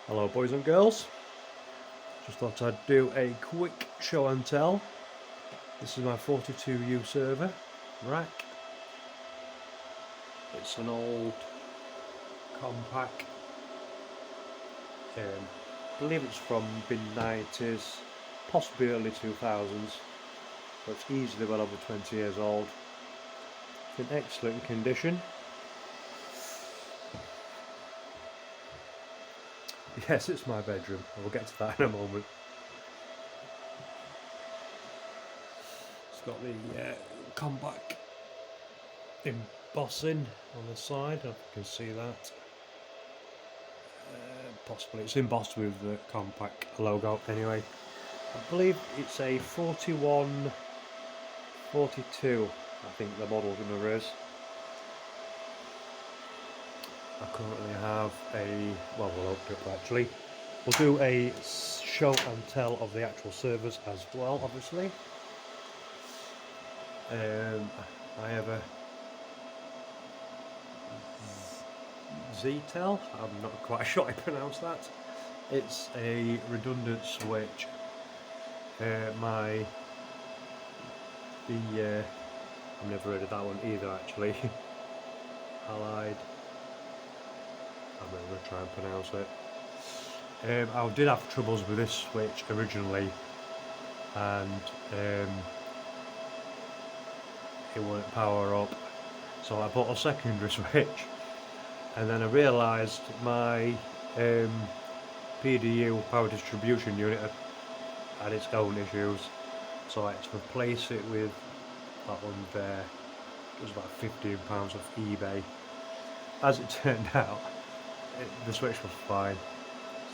Hello boys and girls, just thought I'd do a quick show and tell. This is my 42U server rack. It's an old Compaq, I believe it's from mid-90s, possibly early 2000s, but it's easily well over 20 years old. It's in excellent condition. Yes, it's my bedroom. We'll get to that in a moment. It's got the Compaq embossing on the side, I hope you can see that. Possibly it's embossed with the Compaq logo anyway. I believe it's a 41, 42, I think the model number is. I currently have we'll open it up actually. We'll do a show and tell of the actual servers as well, obviously. I have a Z-Tel, I'm not quite sure how to pronounce that. It's a redundant switch. I've never heard of that one either actually. Allied, I'm not going to try and pronounce it. I did have troubles with this switch originally, and it wouldn't power up, so I bought a secondary switch, and then I realised my PDU power distribution unit had its own issues, so I had to replace it with that one there. It was about £15 off eBay. As it turned out, the switch was fine,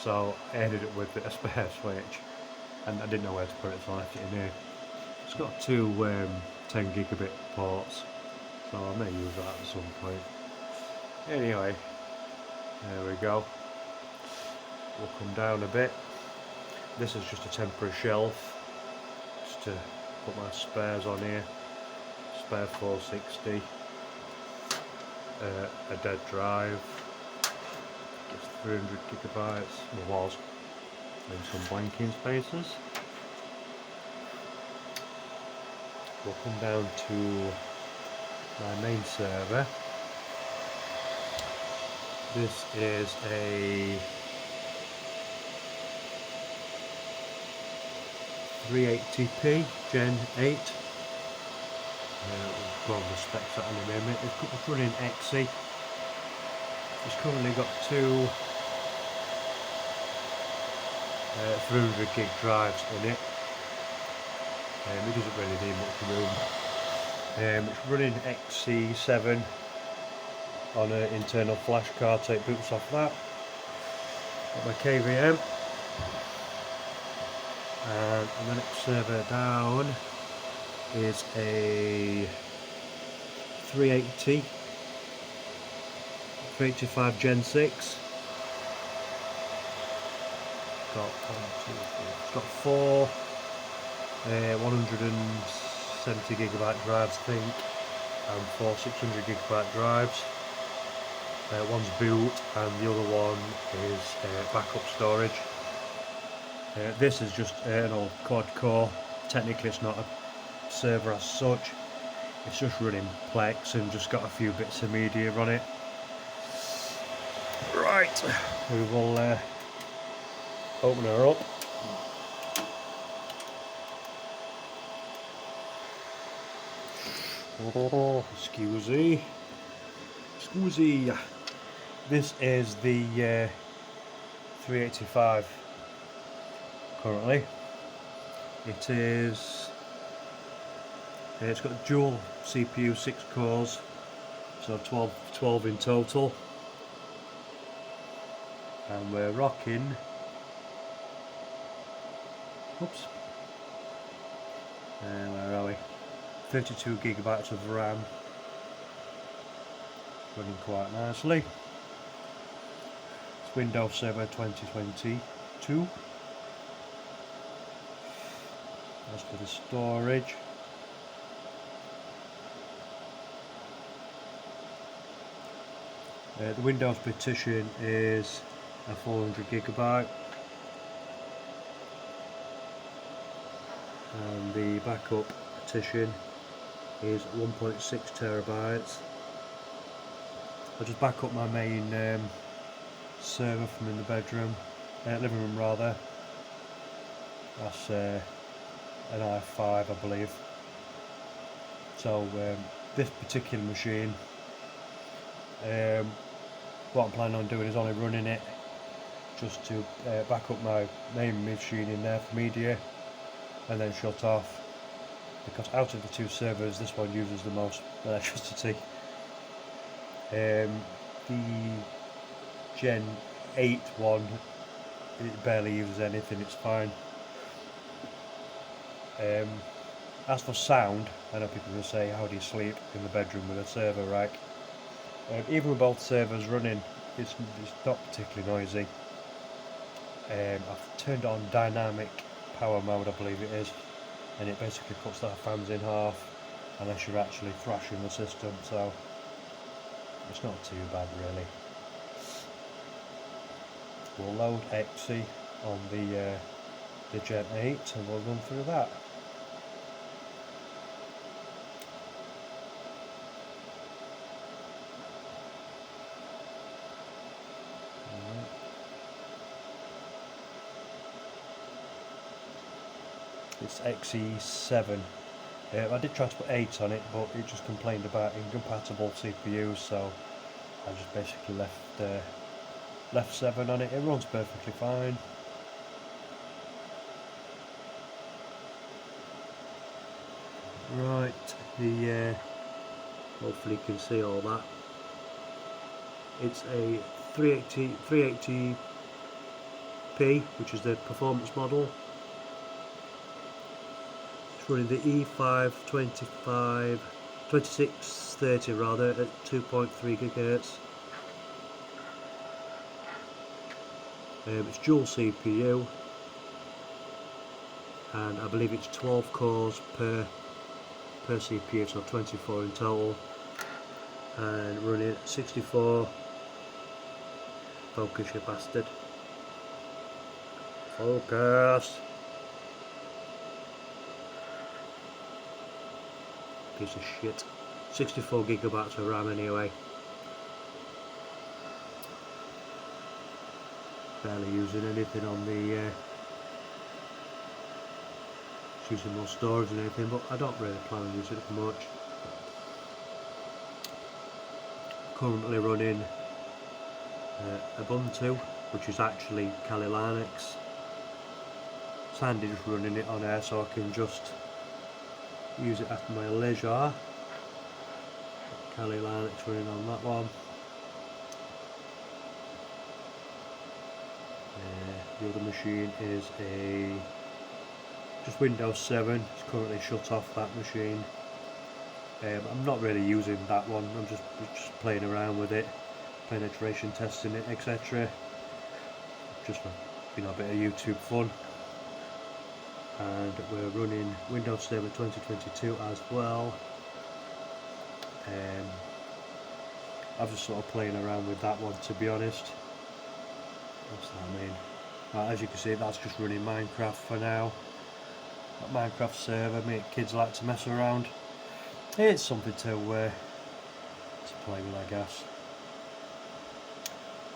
so I ended up with a spare switch, and I didn't know where to put it, so I left it in here. It's got two 10 gigabit ports, so I may use that at some point. Anyway, there we go. We'll come down a bit. This is just a temporary shelf, just to put my spares on here. Spare 460, a dead drive, just 300 gigabytes, well, was, and some blanking spaces. We'll come down to my main server. This is a 380p Gen 8. We'll go over the specs out in a minute. It's running XE. It's currently got two 300 gig drives in it. It doesn't really need much room. It's running XC7 on an internal flash card, so it boots off that. Got my KVM, and the next server down is a 385 Gen 6. It's got four 170 gigabyte drives, I think, and four 600 gigabyte drives. One's boot and the other one is backup storage. This is just an old quad core. Technically it's not a server as such, it's just running Plex and just got a few bits of media on it. Right, we will open her up. Oh, excusey. This is the 385 currently. It is. It's got dual CPU, 6 cores, so 12 in total, and we're rocking. Oops. Where are we? 32 gigabytes of RAM, running quite nicely. It's Windows Server 2022. As for the storage, the Windows partition is a 400GB, and the backup partition is 1.6TB. I'll just back up my main server from in the bedroom, living room rather. That's an i5 I believe. So this particular machine, what I'm planning on doing is only running it just to back up my main machine in there for media and then shut off, because out of the two servers this one uses the most electricity. The Gen 8 one, it barely uses anything, it's fine. As for sound, I know people will say, how do you sleep in the bedroom with a server rack? Even with both servers running, it's not particularly noisy. I've turned on dynamic power mode, I believe it is, and it basically cuts the fans in half unless you're actually thrashing the system, so it's not too bad really. We'll load XE on the Gen 8 and we'll run through that. It's XE7. I did try to put 8 on it, but it just complained about incompatible CPUs, so I just basically left 7 on it. It runs perfectly fine. Right, hopefully you can see all that. It's a 380p, which is the performance model. It's running the E5 2630 rather at 2.3 GHz. It's dual CPU, and I believe it's 12 cores per CPU, so 24 in total, and running at 64. Focus, you bastard. Focus. Piece of shit. 64GB of RAM anyway. Barely using anything on the using more storage and anything, but I don't really plan on using it much. Currently running Ubuntu, which is actually Kali Linux. It's handy just running it on air so I can just use it at my leisure. Kali Linux running on that one. The other machine is just Windows 7. It's currently shut off, that machine. I'm not really using that one, I'm just playing around with it, penetration testing it, etc. Just for a bit of YouTube fun. And we're running Windows 7 2022 as well. I'm just sort of playing around with that one, to be honest. What's that mean? As you can see, that's just running Minecraft for now. That Minecraft server, kids like to mess around. It's something to play with, I guess.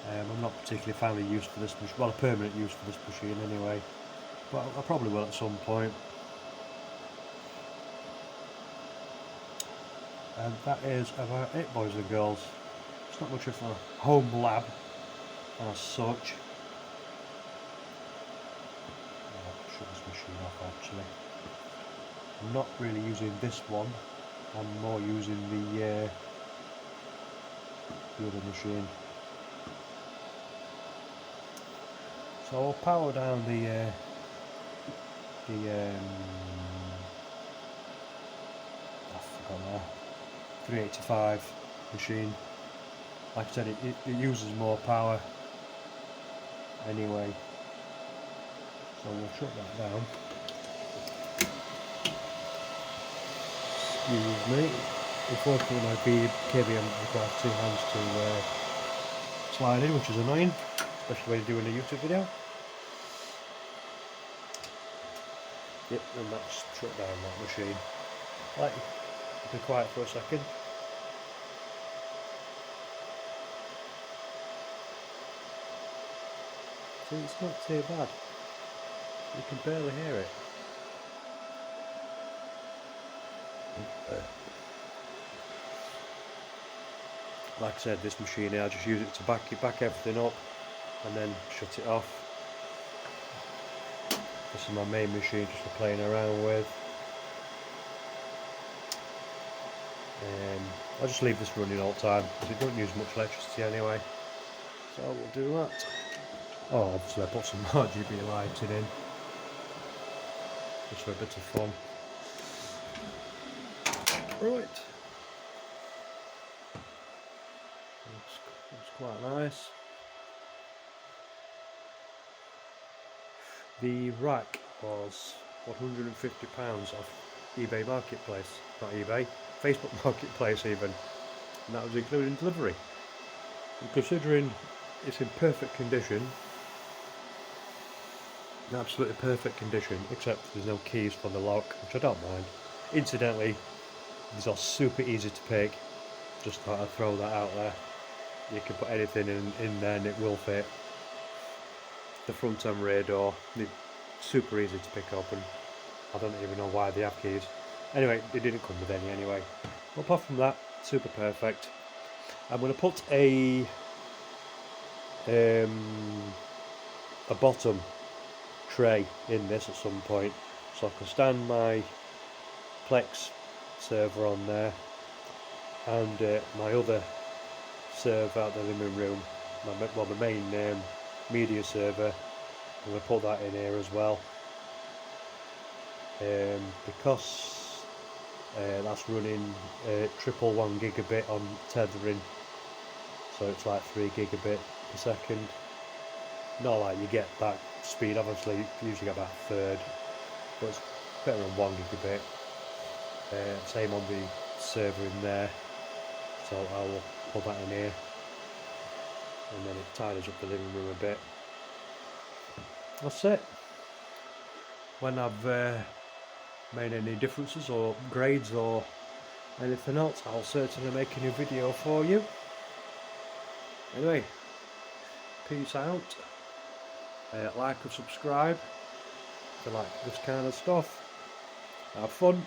I'm not particularly found a use for this machine, well, a permanent use for this machine anyway, but I probably will at some point. And that is about it, boys and girls. It's not much of a home lab as such. I'll shut this machine off actually. I'm not really using this one, I'm more using the other machine. So I'll power down the 385 machine. Like I said, it uses more power anyway, so we'll shut that down. Excuse me. Unfortunately my KVM requires 2 hands to slide in, which is annoying. especially when you're doing a YouTube video. Yep, and that's shut down that machine. Right, be quiet for a second. See, it's not too bad. You can barely hear it. Like I said, this machine here, I just use it to back everything up and then shut it off. This is my main machine just for playing around with. I just leave this running all the time because it don't use much electricity anyway. So we'll do that. Oh, obviously I put some RGB lighting in just for a bit of fun. Right. Looks quite nice. The rack was £150 off eBay Marketplace, not eBay, Facebook Marketplace even, and that was including delivery. And considering it's in perfect condition, in absolutely perfect condition, except there's no keys for the lock, which I don't mind. Incidentally, these are super easy to pick, just thought I'd throw that out there. You can put anything in there and it will fit. The front and rear door, super easy to pick up, and I don't even know why they have keys. Anyway, they didn't come with any anyway. But apart from that, super perfect. I'm going to put a bottom tray in this at some point, so I can stand my Plex server on there, and my other server out the living room, the main media server. I'm going to put that in here as well, because that's running triple 1 gigabit on tethering, so it's like 3 gigabit per second. Not like you get that speed, obviously you usually get about a third, but it's better than 1 gigabit. Same on the server in there, so I'll put that in here, and then it tidies up the living room a bit. That's it. When I've made any differences or upgrades or anything else, I'll certainly make a new video for you. Anyway, peace out. Like and subscribe if you like this kind of stuff. Have fun.